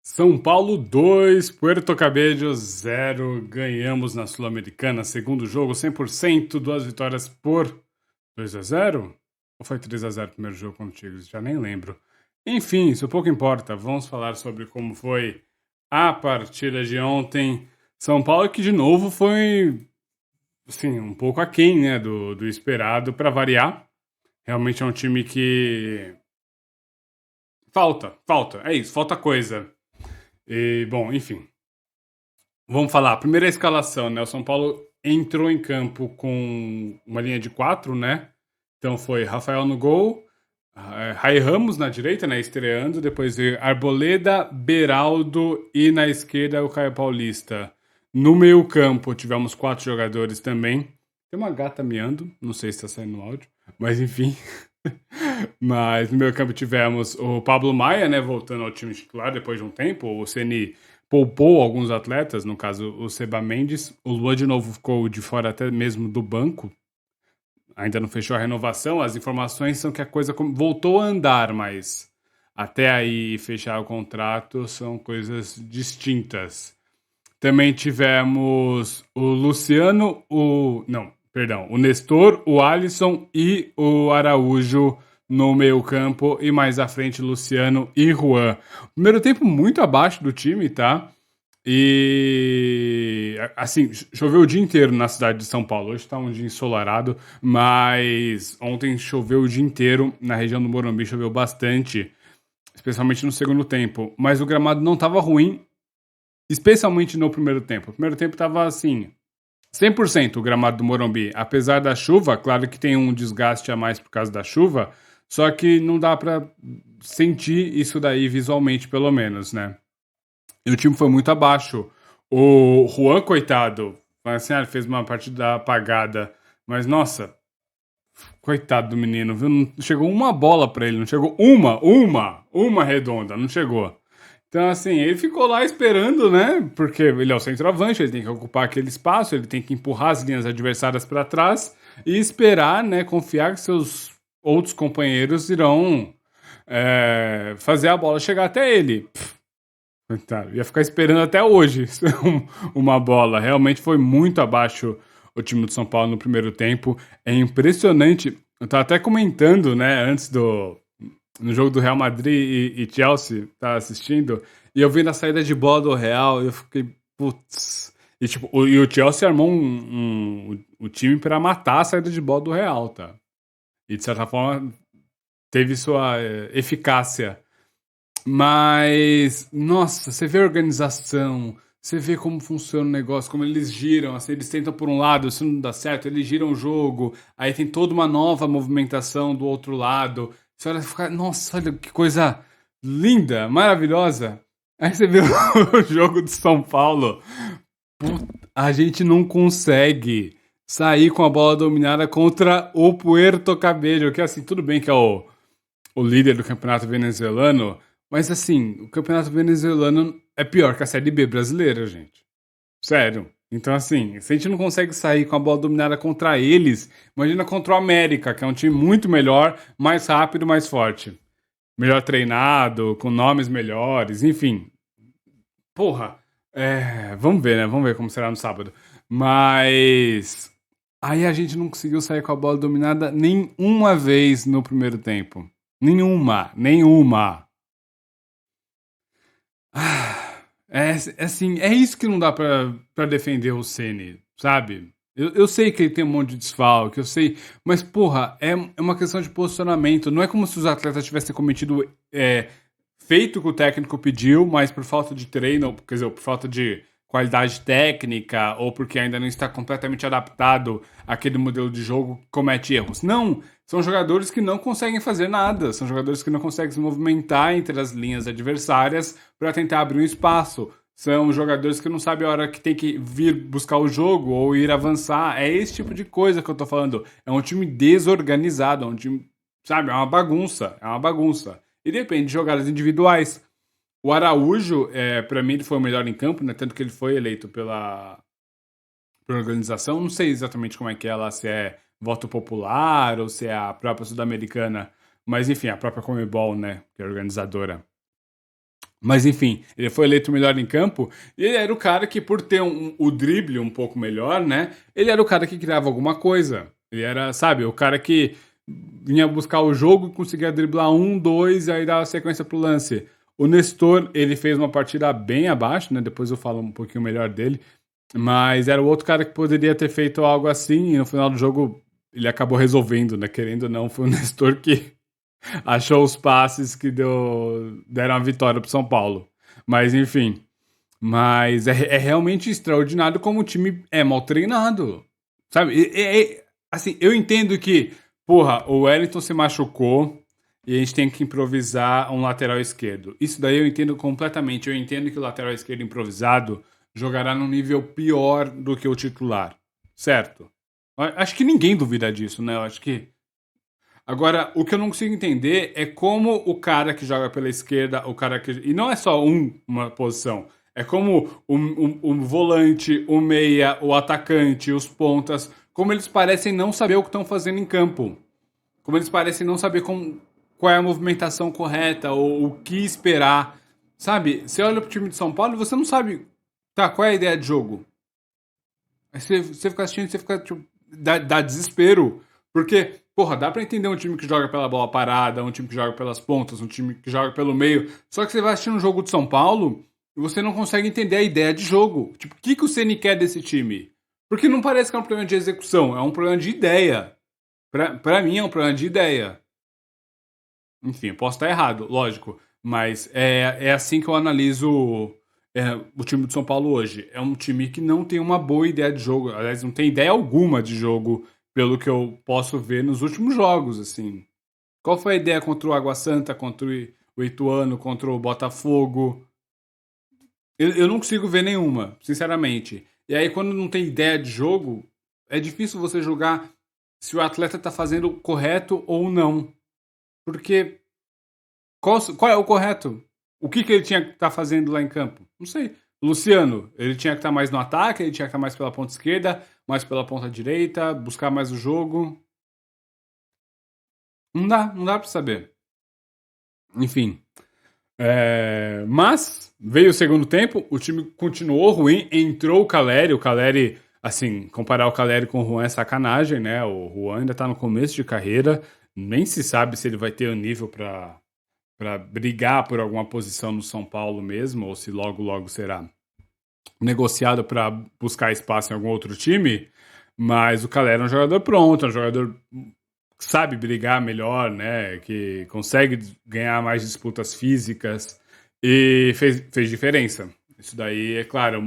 São Paulo 2, Puerto Cabello 0. Ganhamos na Sul-Americana. Segundo jogo, 100%, duas vitórias por 2-0. Ou foi 3-0 o primeiro jogo contra o Tigres? Já nem lembro. Enfim, isso pouco importa. Vamos falar sobre como foi a partida de ontem. São Paulo que, de novo, foi assim, um pouco aquém, né, do esperado, para variar. Realmente é um time que falta. É isso, falta coisa. E, bom, enfim. Vamos falar. Primeira escalação, né? O São Paulo entrou em campo com uma linha de quatro, né? Então foi Rafael no gol, Rai Ramos na direita, né? Estreando. Depois veio Arboleda, Beraldo e na esquerda o Caio Paulista. No meio campo tivemos quatro jogadores também. Tem uma gata miando, não sei se está saindo no áudio, mas enfim. Mas no meio campo tivemos o Pablo Maia, né, voltando ao time titular depois de um tempo. O Ceni poupou alguns atletas, no caso o Seba Mendes. O Luan de novo ficou de fora até mesmo do banco. Ainda não fechou a renovação. As informações são que a coisa voltou a andar, mas até aí fechar o contrato são coisas distintas. Também tivemos o Luciano, o Nestor, o Alisson e o Araújo no meio campo e mais à frente Luciano e Juan. Primeiro tempo muito abaixo do time, tá? E assim, choveu o dia inteiro na cidade de São Paulo. Hoje tá um dia ensolarado, mas ontem choveu o dia inteiro na região do Morumbi, choveu bastante, especialmente no segundo tempo. Mas o gramado não tava ruim, especialmente no primeiro tempo. O primeiro tempo tava assim, 100% o gramado do Morumbi. Apesar da chuva, claro que tem um desgaste a mais por causa da chuva, só que não dá pra sentir isso daí visualmente, pelo menos, né? E o time foi muito abaixo. O Juan, coitado, assim, ele fez uma partida apagada, mas nossa, coitado do menino, viu? Não chegou uma bola pra ele, não chegou uma redonda, não chegou. Então, assim, ele ficou lá esperando, né? Porque ele é o centroavante, ele tem que ocupar aquele espaço, ele tem que empurrar as linhas adversárias para trás e esperar, né? Confiar que seus outros companheiros irão fazer a bola chegar até ele. Coitado, ia ficar esperando até hoje uma bola. Realmente foi muito abaixo o time do São Paulo no primeiro tempo. É impressionante. Eu tava até comentando, né, antes no jogo do Real Madrid e Chelsea, tá assistindo, e eu vi na saída de bola do Real, e eu fiquei, putz. E, tipo, o Chelsea armou o time para matar a saída de bola do Real, tá? E de certa forma teve sua eficácia. Mas, nossa, você vê a organização, você vê como funciona o negócio, como eles giram, assim, eles tentam por um lado, se não dá certo, eles giram o jogo, aí tem toda uma nova movimentação do outro lado. Você olha e fica, nossa, olha que coisa linda, maravilhosa. Aí você vê o jogo de São Paulo, a gente não consegue sair com a bola dominada contra o Puerto Cabello, que assim, tudo bem que é o líder do campeonato venezuelano, mas assim, o campeonato venezuelano é pior que a Série B brasileira, gente. Sério. Então, assim, se a gente não consegue sair com a bola dominada contra eles, imagina contra o América, que é um time muito melhor, mais rápido, mais forte. Melhor treinado, com nomes melhores, enfim. Porra, vamos ver, né? Vamos ver como será no sábado. Mas aí a gente não conseguiu sair com a bola dominada nenhuma vez no primeiro tempo. Nenhuma. Assim, é isso que não dá pra defender o Ceni, sabe? Eu sei que ele tem um monte de desfalque, eu sei, mas porra, é uma questão de posicionamento. Não é como se os atletas tivessem cometido feito o que o técnico pediu, mas por falta de treino, quer dizer, por falta de qualidade técnica ou porque ainda não está completamente adaptado àquele modelo de jogo, comete erros. Não, são jogadores que não conseguem fazer nada, são jogadores que não conseguem se movimentar entre as linhas adversárias para tentar abrir um espaço. São jogadores que não sabem a hora que tem que vir buscar o jogo ou ir avançar. É esse tipo de coisa que eu tô falando. É um time desorganizado, é um time, sabe, é uma bagunça, é uma bagunça. E depende de jogadas individuais. O Araújo, para mim, ele foi o melhor em campo, né? Tanto que ele foi eleito pela organização. Não sei exatamente como é que é lá, se é voto popular ou se é a própria Sul-Americana. Mas, enfim, a própria Comebol, né? Que é a organizadora. Mas enfim, ele foi eleito o melhor em campo. E ele era o cara que, por ter o drible um pouco melhor, né? Ele era o cara que criava alguma coisa. Ele era, sabe, o cara que vinha buscar o jogo e conseguia driblar um, dois, e aí dava sequência pro lance. O Nestor, ele fez uma partida bem abaixo, né? Depois eu falo um pouquinho melhor dele. Mas era o outro cara que poderia ter feito algo assim, e no final do jogo ele acabou resolvendo, né? Querendo ou não, foi o Nestor que achou os passes que deram a vitória pro São Paulo. Mas enfim. Mas é realmente extraordinário como o time é mal treinado. Sabe? Assim, eu entendo que, porra, o Wellington se machucou e a gente tem que improvisar um lateral esquerdo. Isso daí eu entendo completamente. Eu entendo que o lateral esquerdo improvisado jogará num nível pior do que o titular. Certo? Acho que ninguém duvida disso, né? Eu acho que agora, o que eu não consigo entender é como o cara que joga pela esquerda, o cara que. E não é só uma posição. É como o volante, o meia, o atacante, os pontas, como eles parecem não saber o que estão fazendo em campo. Como eles parecem não saber qual é a movimentação correta ou o que esperar. Sabe? Você olha pro time de São Paulo e você não sabe. Tá, qual é a ideia de jogo? Aí você fica assistindo, você fica, tipo, dá desespero. Porque, porra, dá pra entender um time que joga pela bola parada, um time que joga pelas pontas, um time que joga pelo meio. Só que você vai assistir um jogo de São Paulo e você não consegue entender a ideia de jogo. Tipo, o que o Ceni quer desse time? Porque não parece que é um problema de execução, é um problema de ideia. Pra mim é um problema de ideia. Enfim, eu posso estar errado, lógico. Mas é assim que eu analiso o time do São Paulo hoje. É um time que não tem uma boa ideia de jogo. Aliás, não tem ideia alguma de jogo, pelo que eu posso ver nos últimos jogos, assim. Qual foi a ideia contra o Água Santa, contra o Ituano, contra o Botafogo? Eu não consigo ver nenhuma, sinceramente. E aí, quando não tem ideia de jogo, é difícil você julgar se o atleta está fazendo o correto ou não. Porque qual é o correto? O que ele tinha que estar fazendo lá em campo? Não sei. O Luciano, ele tinha que estar mais no ataque, ele tinha que estar mais pela ponta esquerda, mais pela ponta direita, buscar mais o jogo. Não dá pra saber. Enfim. Mas veio o segundo tempo, o time continuou ruim, entrou o Caleri, assim, comparar o Caleri com o Juan é sacanagem, né? O Juan ainda tá no começo de carreira, nem se sabe se ele vai ter o nível para brigar por alguma posição no São Paulo mesmo, ou se logo será negociado para buscar espaço em algum outro time. Mas o Calera é um jogador pronto, é um jogador que sabe brigar melhor, né? Que consegue ganhar mais disputas físicas e fez diferença. Isso daí, é claro,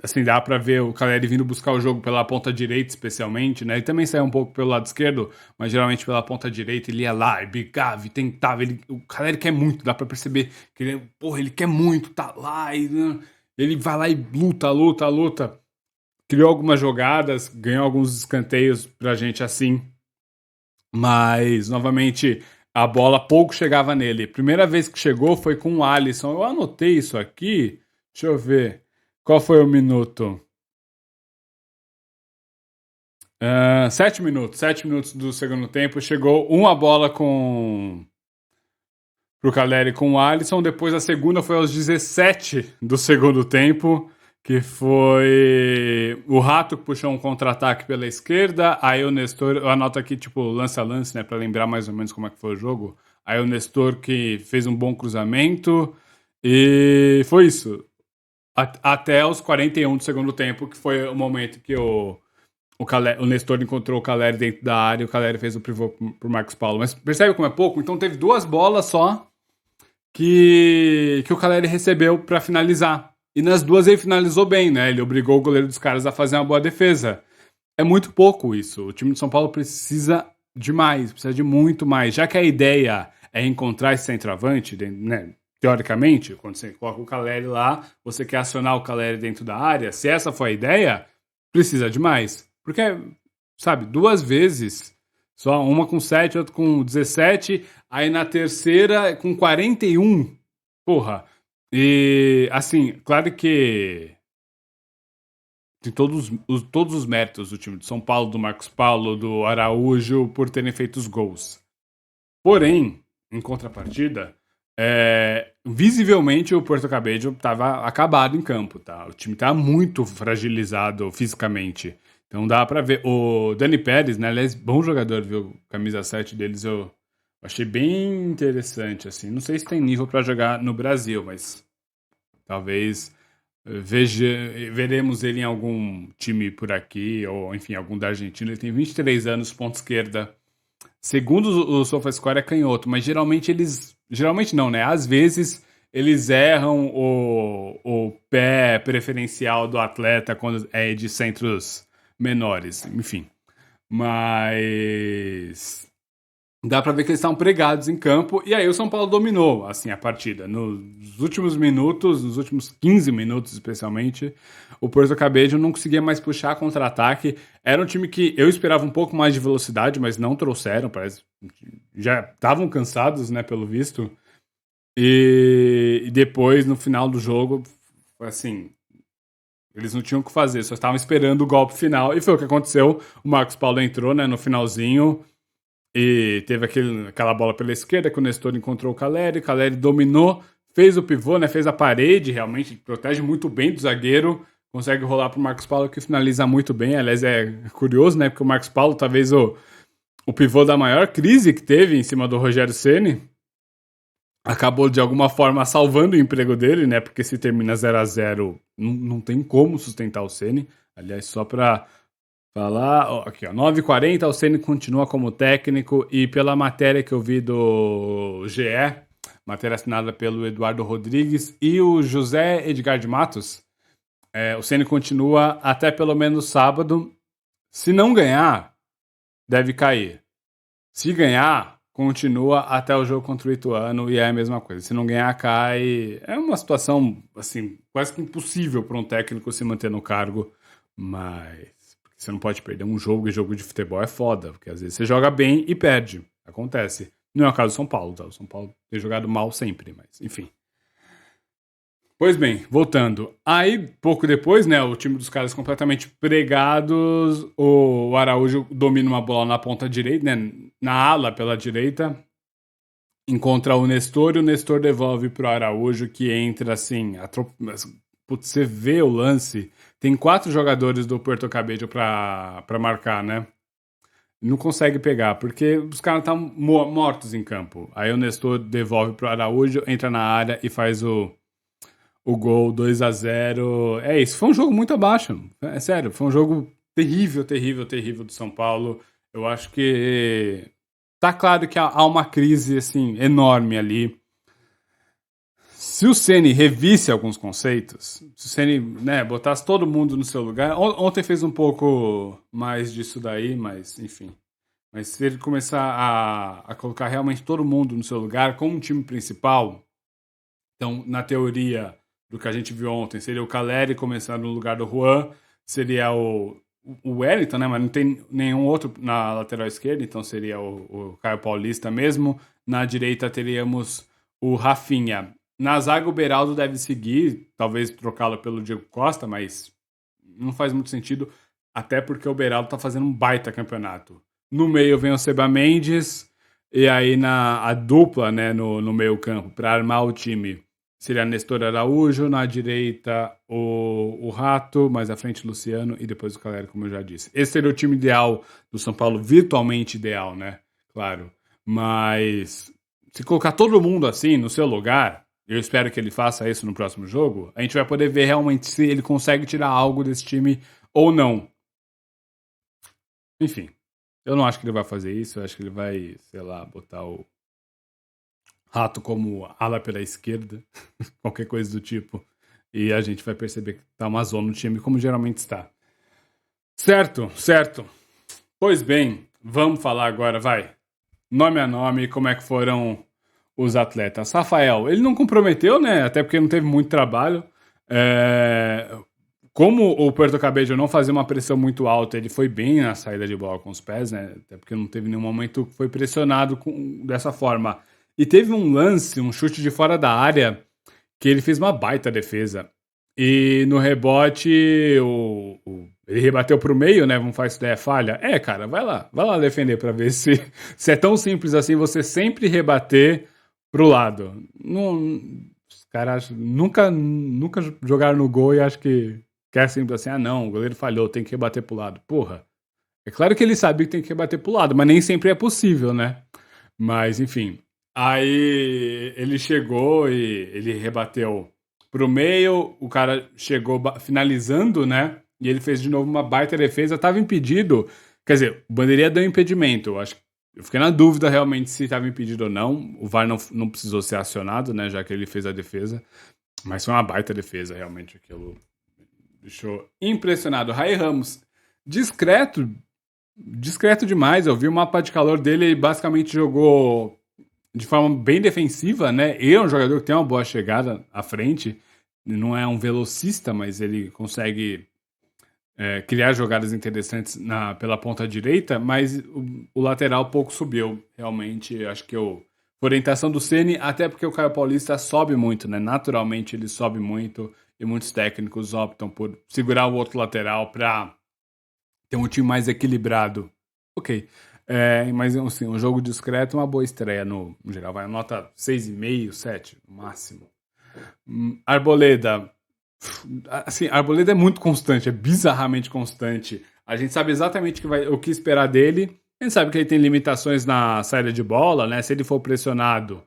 assim, dá pra ver o Caleri vindo buscar o jogo pela ponta direita, especialmente, né? Ele também saiu um pouco pelo lado esquerdo, mas geralmente pela ponta direita ele ia lá, e brigava, e tentava. O Caleri quer muito, dá pra perceber que ele, porra, ele quer muito, tá lá, e, né? Ele vai lá e luta. Criou algumas jogadas, ganhou alguns escanteios pra gente assim, mas, novamente, a bola pouco chegava nele. Primeira vez que chegou foi com o Alisson. Eu anotei isso aqui. Deixa eu ver. Qual foi o minuto? 7 minutos. 7 minutos do segundo tempo. Chegou uma bola pro Caleri com o Alisson. Depois a segunda foi aos 17 do segundo tempo. Que foi o Rato que puxou um contra-ataque pela esquerda. Aí o Nestor, eu anoto aqui, tipo, lance a lance, né? Pra lembrar mais ou menos como é que foi o jogo. Aí o Nestor que fez um bom cruzamento. E foi isso. Até os 41 do segundo tempo, que foi o momento que o Nestor encontrou o Caleri dentro da área e o Caleri fez o pivô pro Marcos Paulo. Mas percebe como é pouco? Então teve duas bolas só que o Caleri recebeu para finalizar. E nas duas ele finalizou bem, né? Ele obrigou o goleiro dos caras a fazer uma boa defesa. É muito pouco isso. O time de São Paulo precisa de mais, precisa de muito mais. Já que a ideia é encontrar esse centroavante, né? Teoricamente, quando você coloca o Caleri lá, você quer acionar o Caleri dentro da área. Se essa for a ideia, precisa de mais. Porque, sabe, duas vezes, só uma com 7, outra com 17, aí na terceira com 41. Porra. E, assim, claro que tem todos os méritos do time de São Paulo, do Marcos Paulo, do Araújo, por terem feito os gols. Porém, em contrapartida, Visivelmente o Porto Cabello estava acabado em campo, tá? O time tá muito fragilizado fisicamente. Então dá pra ver. O Dani Pérez, né? Aliás, bom jogador, viu? Camisa 7 deles eu achei bem interessante, assim. Não sei se tem nível pra jogar no Brasil, mas talvez veja, veremos ele em algum time por aqui, ou enfim, algum da Argentina. Ele tem 23 anos, ponta esquerda. Segundo o SofaScore é canhoto, mas geralmente eles. Geralmente não, né? Às vezes eles erram o pé preferencial do atleta quando é de centros menores, enfim. Mas dá pra ver que eles estavam pregados em campo e aí o São Paulo dominou assim a partida. Nos últimos minutos, nos últimos 15 minutos especialmente, o Porto Cabello não conseguia mais puxar contra-ataque. Era um time que eu esperava um pouco mais de velocidade, mas não trouxeram, parece já estavam cansados, né, pelo visto. E depois no final do jogo, assim, eles não tinham o que fazer, só estavam esperando o golpe final e foi o que aconteceu. O Marcos Paulo entrou, né, no finalzinho e teve aquela bola pela esquerda que o Nestor encontrou o Caleri dominou, fez o pivô, né? Fez a parede, realmente protege muito bem do zagueiro, consegue rolar para o Marcos Paulo que finaliza muito bem. Aliás, é curioso, né? Porque o Marcos Paulo, talvez o pivô da maior crise que teve em cima do Rogério Ceni, acabou de alguma forma salvando o emprego dele, né? Porque se termina 0-0 não tem como sustentar o Ceni. Aliás, só para falar, ó, aqui, ó, 9h40, o Ceni continua como técnico e pela matéria que eu vi do GE, matéria assinada pelo Eduardo Rodrigues e o José Edgar de Matos, o Ceni continua até pelo menos sábado. Se não ganhar, deve cair. Se ganhar, continua até o jogo contra o Ituano e é a mesma coisa. Se não ganhar, cai. É uma situação, assim, quase que impossível para um técnico se manter no cargo, mas você não pode perder um jogo e jogo de futebol é foda, porque às vezes você joga bem e perde. Acontece. Não é o caso do São Paulo, tá? O São Paulo tem jogado mal sempre, mas enfim. Pois bem, voltando. Aí, pouco depois, né, o time dos caras completamente pregados, o Araújo domina uma bola na ponta direita, né, na ala pela direita, encontra o Nestor e o Nestor devolve pro Araújo, que entra assim, putz, você vê o lance, tem 4 jogadores do Puerto Cabello pra marcar, né? Não consegue pegar, porque os caras estão mortos em campo. Aí o Nestor devolve pro Araújo, entra na área e faz o gol 2-0. É isso, foi um jogo muito abaixo. É sério, foi um jogo terrível, terrível, terrível do São Paulo. Eu acho que tá claro que há uma crise assim enorme ali. Se o Ceni revisse alguns conceitos, se o Ceni, né, botasse todo mundo no seu lugar, ontem fez um pouco mais disso daí, mas enfim. Mas se ele começar a colocar realmente todo mundo no seu lugar como um time principal, então, na teoria do que a gente viu ontem, seria o Caleri começar no lugar do Juan, seria o Wellington, né? Mas não tem nenhum outro na lateral esquerda, então seria o Caio Paulista mesmo. Na direita teríamos o Rafinha. Na zaga, o Beraldo deve seguir, talvez trocá-lo pelo Diego Costa, mas não faz muito sentido, até porque o Beraldo tá fazendo um baita campeonato. No meio vem o Seba Mendes, e aí a dupla, né, no meio campo, para armar o time, seria Nestor Araújo, na direita o Rato, mais à frente o Luciano e depois o Caleri, como eu já disse. Esse seria o time ideal do São Paulo, virtualmente ideal, né? Claro. Mas se colocar todo mundo assim no seu lugar, eu espero que ele faça isso no próximo jogo, a gente vai poder ver realmente se ele consegue tirar algo desse time ou não. Enfim, eu não acho que ele vai fazer isso, eu acho que ele vai, sei lá, botar o Rato como ala pela esquerda, qualquer coisa do tipo. E a gente vai perceber que tá uma zona no time, como geralmente está. Certo, certo. Pois bem, vamos falar agora, vai. Nome a nome, como é que foram os atletas. Rafael, ele não comprometeu, né? Até porque não teve muito trabalho. Como o Puerto Cabello não fazia uma pressão muito alta, ele foi bem na saída de bola com os pés, né? Até porque não teve nenhum momento que foi pressionado dessa forma. E teve um lance, um chute de fora da área, que ele fez uma baita defesa. E no rebote, ele rebateu pro meio, né? Vamos falar se der falha. Cara, vai lá defender pra ver se é tão simples assim você sempre rebater pro lado. Não, os caras nunca jogaram no gol e acho que é sempre assim, não, o goleiro falhou, tem que rebater pro lado. Porra, é claro que ele sabe que tem que rebater pro lado, mas nem sempre é possível, né? Mas, enfim. Aí ele chegou e ele rebateu pro meio, o cara chegou finalizando, né? E ele fez de novo uma baita defesa, tava impedido. Quer dizer, o bandeirinha deu impedimento. Eu fiquei na dúvida realmente se estava impedido ou não. O VAR não precisou ser acionado, né? Já que ele fez a defesa. Mas foi uma baita defesa, realmente. Aquilo deixou impressionado. Ray Ramos, discreto, discreto demais. Eu vi o mapa de calor dele e basicamente jogou de forma bem defensiva, né? Ele é um jogador que tem uma boa chegada à frente. Não é um velocista, mas ele consegue criar jogadas interessantes pela ponta direita, mas o lateral pouco subiu. Realmente, acho que orientação do Ceni, até porque o Caio Paulista sobe muito, né? Naturalmente ele sobe muito e muitos técnicos optam por segurar o outro lateral para ter um time mais equilibrado. Ok. Mas assim, um jogo discreto, uma boa estreia no geral. Vai nota 6,5, 7 no máximo. Arboleda. Assim, a Arboleda é muito constante, é bizarramente constante. A gente sabe exatamente o que esperar dele. A gente sabe que ele tem limitações na saída de bola, né? Se ele for pressionado,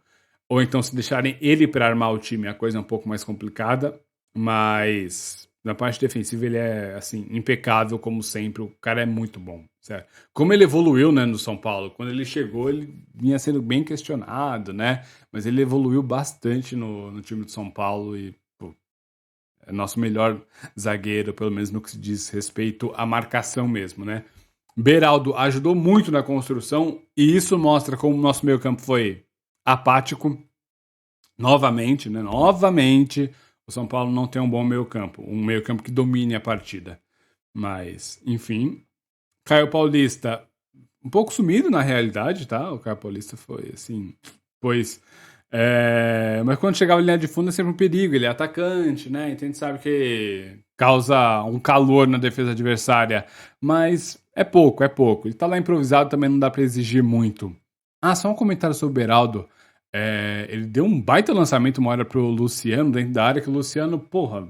ou então se deixarem ele para armar o time, a coisa é um pouco mais complicada. Mas na parte defensiva ele é assim impecável como sempre. O cara é muito bom, certo? Como ele evoluiu, né, no São Paulo. Quando ele chegou, ele vinha sendo bem questionado, né? Mas ele evoluiu bastante no time do São Paulo e é nosso melhor zagueiro, pelo menos no que se diz respeito à marcação mesmo, né? Beraldo ajudou muito na construção e isso mostra como o nosso meio-campo foi apático. Novamente, né? Novamente, o São Paulo não tem um bom meio-campo, um meio-campo que domine a partida. Mas, enfim, Caio Paulista um pouco sumido na realidade, tá? O Caio Paulista foi assim, pois mas quando chegava em linha de fundo é sempre um perigo, ele é atacante, né? Então a gente sabe que causa um calor na defesa adversária, mas é pouco, é pouco. Ele tá lá improvisado, também não dá pra exigir muito. Só um comentário sobre o Beraldo. Ele deu um baita lançamento uma hora pro Luciano dentro da área, que o Luciano, porra,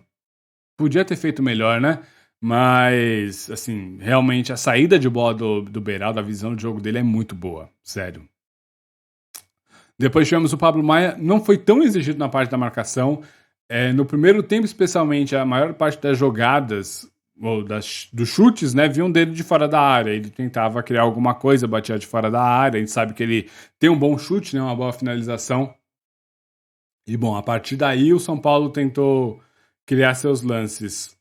podia ter feito melhor, né? Mas, assim, realmente a saída de bola do Beraldo, a visão de jogo dele é muito boa, sério. Depois tivemos o Pablo Maia, não foi tão exigido na parte da marcação. No primeiro tempo, especialmente, a maior parte das jogadas, ou dos chutes, né, vinham dele de fora da área. Ele tentava criar alguma coisa, batia de fora da área. A gente sabe que ele tem um bom chute, né, uma boa finalização. E, bom, a partir daí o São Paulo tentou criar seus lances.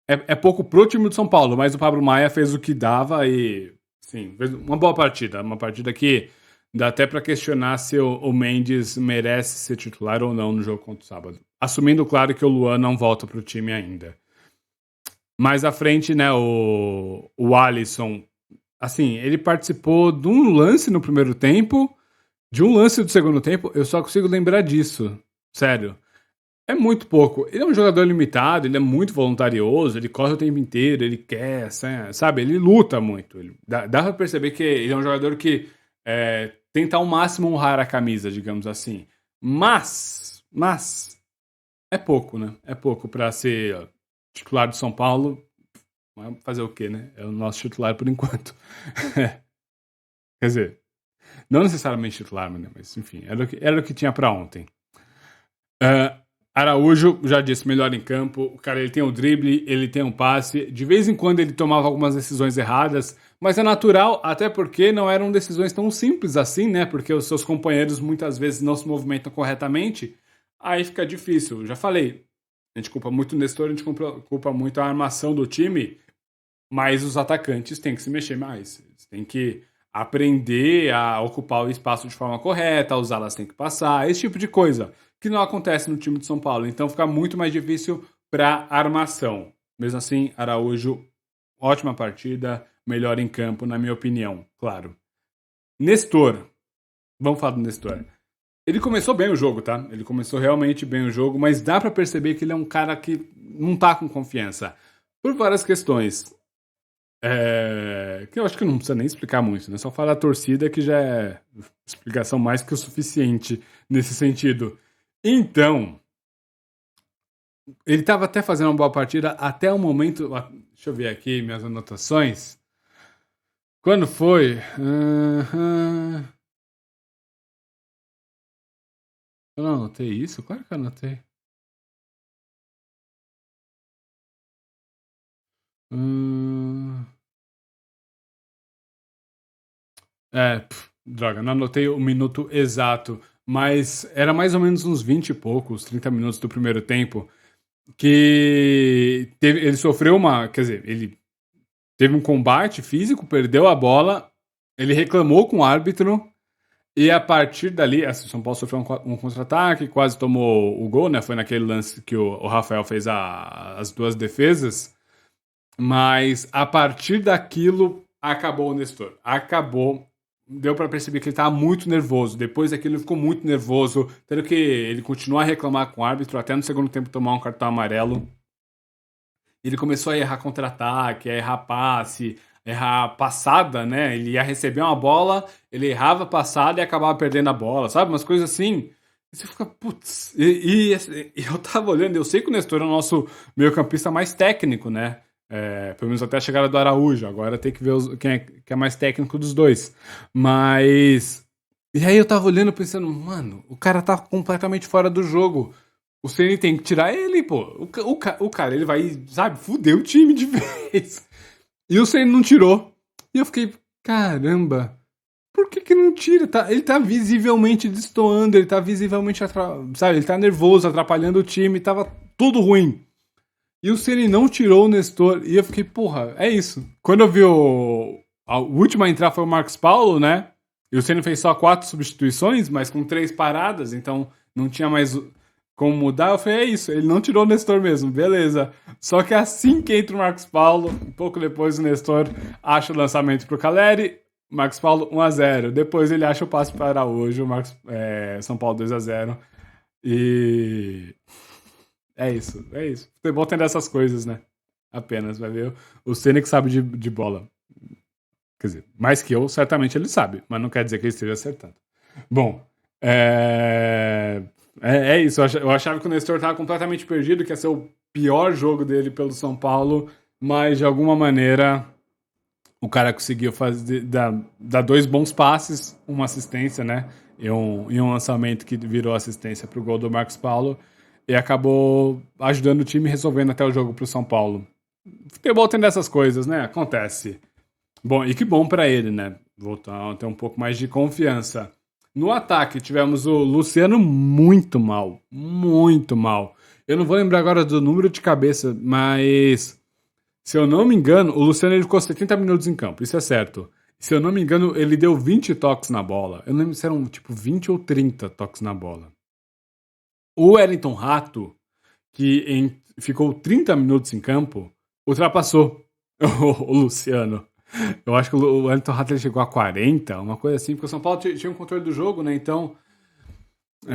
É pouco pro time do São Paulo, mas o Pablo Maia fez o que dava e, sim, fez uma boa partida. Uma partida que dá até para questionar se o Mendes merece ser titular ou não no jogo contra o sábado. Assumindo, claro, que o Luan não volta pro time ainda. Mais à frente, né, o Alisson, assim, ele participou de um lance no primeiro tempo, de um lance do segundo tempo, eu só consigo lembrar disso. Sério. É muito pouco. Ele é um jogador limitado, ele é muito voluntarioso, ele corre o tempo inteiro, ele quer, sabe? Ele luta muito. Dá pra perceber que ele é um jogador que tenta ao máximo honrar a camisa, digamos assim. Mas, é pouco, né? É pouco pra ser titular do São Paulo. Fazer o quê, né? É o nosso titular por enquanto. Quer dizer, não necessariamente titular, né? Mas enfim, era o que tinha pra ontem. Araújo, já disse, melhor em campo. O cara, ele tem o drible, ele tem um passe. De vez em quando ele tomava algumas decisões erradas, mas é natural, até porque não eram decisões tão simples assim, né? Porque os seus companheiros muitas vezes não se movimentam corretamente. Aí fica difícil. Já falei, a gente culpa muito o Nestor, a gente culpa muito a armação do time, mas os atacantes têm que se mexer mais. Eles têm que aprender a ocupar o espaço de forma correta, a usá-las tem que passar, esse tipo de coisa, que não acontece no time de São Paulo. Então fica muito mais difícil para armação. Mesmo assim, Araújo, ótima partida, melhor em campo, na minha opinião, claro. Nestor, vamos falar do Nestor. Ele começou bem o jogo, tá? Ele começou realmente bem o jogo, mas dá para perceber que ele é um cara que não tá com confiança. Por várias questões. Que eu acho que não precisa nem explicar muito, né? Só falar da torcida que já é explicação mais que o suficiente nesse sentido. Então, ele estava até fazendo uma boa partida até o momento. Deixa eu ver aqui minhas anotações. Quando foi? Eu não anotei isso? Claro que eu anotei. Hum, droga, não anotei o minuto exato, mas era mais ou menos uns 20 e poucos, 30 minutos do primeiro tempo, que ele sofreu uma. Quer dizer, ele teve um combate físico, perdeu a bola, ele reclamou com o árbitro, e a partir dali, assim, o São Paulo sofreu um contra-ataque, quase tomou o gol, né? Foi naquele lance que o Rafael fez as duas defesas. Mas a partir daquilo, acabou o Nestor. Acabou. Deu pra perceber que ele tava muito nervoso. Depois daquilo, ele ficou muito nervoso. Tendo que ele continuar a reclamar com o árbitro, até no segundo tempo tomar um cartão amarelo. Ele começou a errar contra-ataque, a errar passe, errar passada, né? Ele ia receber uma bola, ele errava a passada e acabava perdendo a bola, sabe? Umas coisas assim. E você fica, putz. E eu tava olhando, eu sei que o Nestor é o nosso meio-campista mais técnico, né? Pelo menos até a chegada do Araújo. Agora tem que ver quem é mais técnico dos dois. Mas. E aí eu tava olhando pensando, mano, o cara tá completamente fora do jogo. O Ceni tem que tirar ele, pô. O cara, ele vai, sabe, fuder o time de vez. E o Ceni não tirou. E eu fiquei, caramba, por que não tira? Ele tá visivelmente destoando, ele tá visivelmente, sabe, ele tá nervoso, atrapalhando o time, tava tudo ruim. E o Ceni não tirou o Nestor. E eu fiquei, porra, é isso. Quando eu vi o último a entrar foi o Marcos Paulo, né? E o Ceni fez só 4 substituições, mas com 3 paradas, então não tinha mais como mudar. Eu falei, é isso, ele não tirou o Nestor mesmo, beleza. Só que assim que entra o Marcos Paulo, um pouco depois o Nestor acha o lançamento pro Caleri, Marcos Paulo 1-0. Depois ele acha o passe para Araújo, São Paulo 2-0. E é isso, é isso. Futebol tem dessas coisas, né? Apenas, vai ver. O Ceni que sabe de bola. Quer dizer, mais que eu, certamente ele sabe, mas não quer dizer que ele esteja acertado. Bom, é isso. Eu achava que o Nestor estava completamente perdido, que ia ser o pior jogo dele pelo São Paulo, mas de alguma maneira o cara conseguiu dar 2 bons passes, uma assistência, né? E um lançamento que virou assistência para o gol do Marcos Paulo e acabou ajudando o time resolvendo até o jogo para o São Paulo. Futebol tem dessas coisas, né? Acontece. Bom, e que bom para ele, né? Voltar a ter um pouco mais de confiança. No ataque, tivemos o Luciano muito mal. Muito mal. Eu não vou lembrar agora do número de cabeça, mas se eu não me engano, o Luciano ele ficou 70 minutos em campo, isso é certo. Se eu não me engano, ele deu 20 toques na bola. Eu não lembro se eram tipo 20 ou 30 toques na bola. O Wellington Rato, ficou 30 minutos em campo, ultrapassou o Luciano. Eu acho que o Wellington Rato ele chegou a 40, uma coisa assim, porque o São Paulo tinha um controle do jogo, né? Então,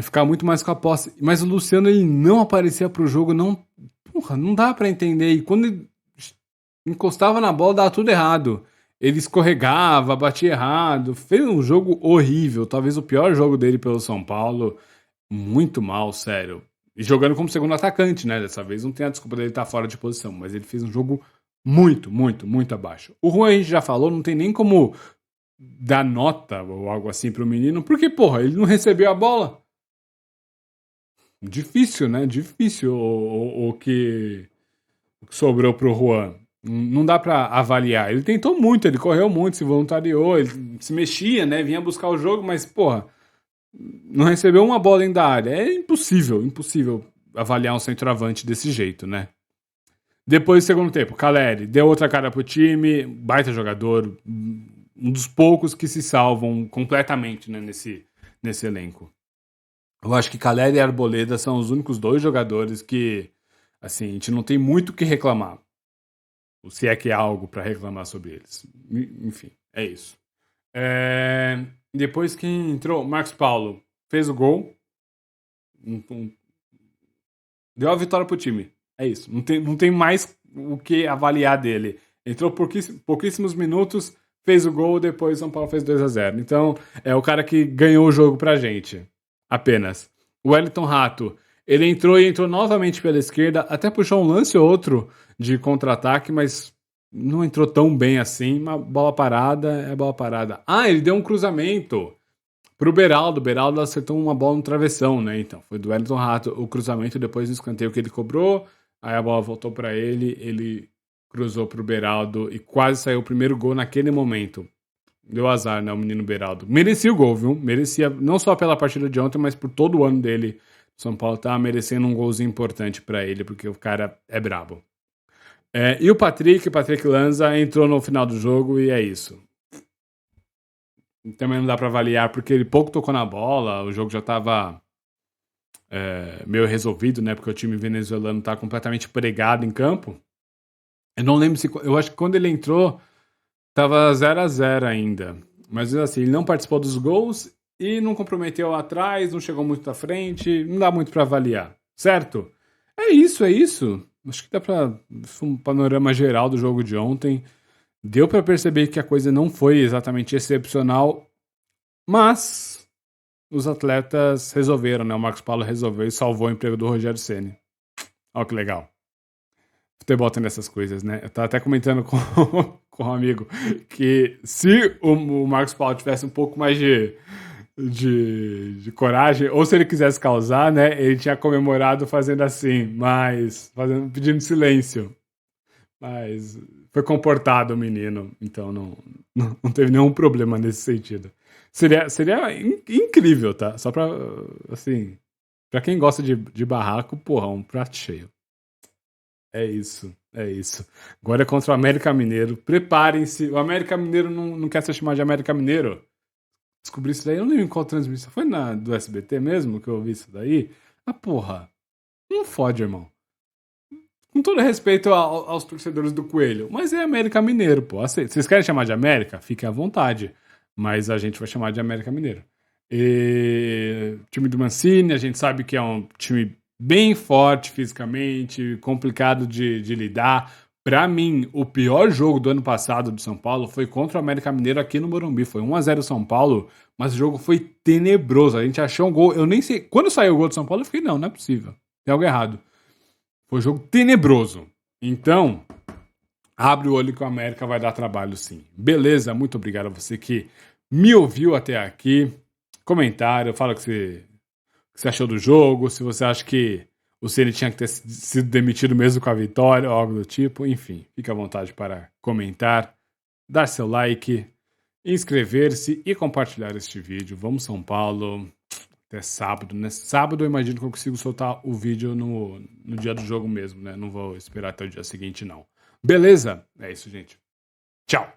ficava muito mais com a posse. Mas o Luciano ele não aparecia pro jogo, não. Porra, não dá pra entender. E quando ele encostava na bola, dava tudo errado. Ele escorregava, batia errado, fez um jogo horrível, talvez o pior jogo dele pelo São Paulo. Muito mal, sério. E jogando como segundo atacante, né? Dessa vez não tem a desculpa dele estar fora de posição, mas ele fez um jogo muito, muito, muito abaixo. O Juan a gente já falou, não tem nem como dar nota ou algo assim pro menino, porque, porra, ele não recebeu a bola. Difícil, né? Difícil o que sobrou pro Juan. Não dá pra avaliar. Ele tentou muito, ele correu muito, se voluntariou, ele se mexia, né? Vinha buscar o jogo, mas, porra, não recebeu uma bola dentro da área. É impossível, impossível avaliar um centroavante desse jeito, né? Depois do segundo tempo, Caleri deu outra cara pro time, baita jogador, um dos poucos que se salvam completamente, né, nesse elenco. Eu acho que Caleri e Arboleda são os únicos 2 jogadores que, assim, a gente não tem muito o que reclamar. Se é que há algo para reclamar sobre eles. Enfim, é isso. Depois que entrou, Marcos Paulo fez o gol, deu a vitória pro time. É isso. Não tem mais o que avaliar dele. Entrou pouquíssimos minutos, fez o gol, depois o São Paulo fez 2-0. Então, é o cara que ganhou o jogo pra gente. Apenas. O Wellington Rato, ele entrou e entrou novamente pela esquerda, até puxou um lance ou outro de contra-ataque, mas não entrou tão bem assim. Uma bola parada é bola parada. Ah, ele deu um cruzamento pro Beraldo. O Beraldo acertou uma bola no travessão, né? Então, foi do Wellington Rato o cruzamento depois do escanteio que ele cobrou. Aí a bola voltou pra ele cruzou pro Beraldo e quase saiu o primeiro gol naquele momento. Deu azar, né, o menino Beraldo. Merecia o gol, viu? Merecia, não só pela partida de ontem, mas por todo o ano dele. São Paulo tá merecendo um golzinho importante pra ele, porque o cara é brabo. E o Patrick Lanza, entrou no final do jogo e é isso. Também não dá pra avaliar, porque ele pouco tocou na bola, o jogo já tava meio resolvido, né? Porque o time venezuelano tá completamente pregado em campo. Eu não lembro se... Eu acho que quando ele entrou, tava 0-0 ainda. Mas assim, ele não participou dos gols e não comprometeu lá atrás, não chegou muito à frente, não dá muito pra avaliar, certo? É isso, é isso. Acho que dá pra um panorama geral do jogo de ontem. Deu pra perceber que a coisa não foi exatamente excepcional, mas os atletas resolveram, né? O Marcos Paulo resolveu e salvou o emprego do Rogério Ceni. Olha que legal. Futebol tem dessas coisas, né? Eu tava até comentando com, com um amigo que se o Marcos Paulo tivesse um pouco mais de coragem, ou se ele quisesse causar, né? Ele tinha comemorado fazendo assim, pedindo silêncio. Mas foi comportado o menino, então não teve nenhum problema nesse sentido. Seria incrível, tá? Só pra, assim, pra quem gosta de barraco, porra, um prato cheio. É isso, é isso. Agora é contra o América Mineiro. Preparem-se. O América Mineiro não quer se chamar de América Mineiro. Descobri isso daí, eu não lembro em qual transmissão. Foi do SBT mesmo que eu ouvi isso daí? Ah, porra. Não fode, irmão. Com todo respeito aos torcedores do Coelho. Mas é América Mineiro, pô. Vocês querem chamar de América? Fiquem à vontade. Mas a gente vai chamar de América Mineiro. E time do Mancini, a gente sabe que é um time bem forte fisicamente, complicado de lidar. Pra mim, o pior jogo do ano passado do São Paulo foi contra o América Mineiro aqui no Morumbi. Foi 1-0 São Paulo, mas o jogo foi tenebroso. A gente achou um gol. Eu nem sei. Quando saiu o gol do São Paulo, eu fiquei, não é possível. Tem algo errado. Foi um jogo tenebroso. Então, abre o olho que o América vai dar trabalho sim. Beleza? Muito obrigado a você que me ouviu até aqui. Comentário, fala o que você achou do jogo, se você acha que o Ceni tinha que ter sido demitido mesmo com a vitória, ou algo do tipo. Enfim, fique à vontade para comentar, dar seu like, inscrever-se e compartilhar este vídeo. Vamos São Paulo. Até sábado, né? Sábado eu imagino que eu consigo soltar o vídeo no dia do jogo mesmo, né? Não vou esperar até o dia seguinte, não. Beleza? É isso, gente. Tchau!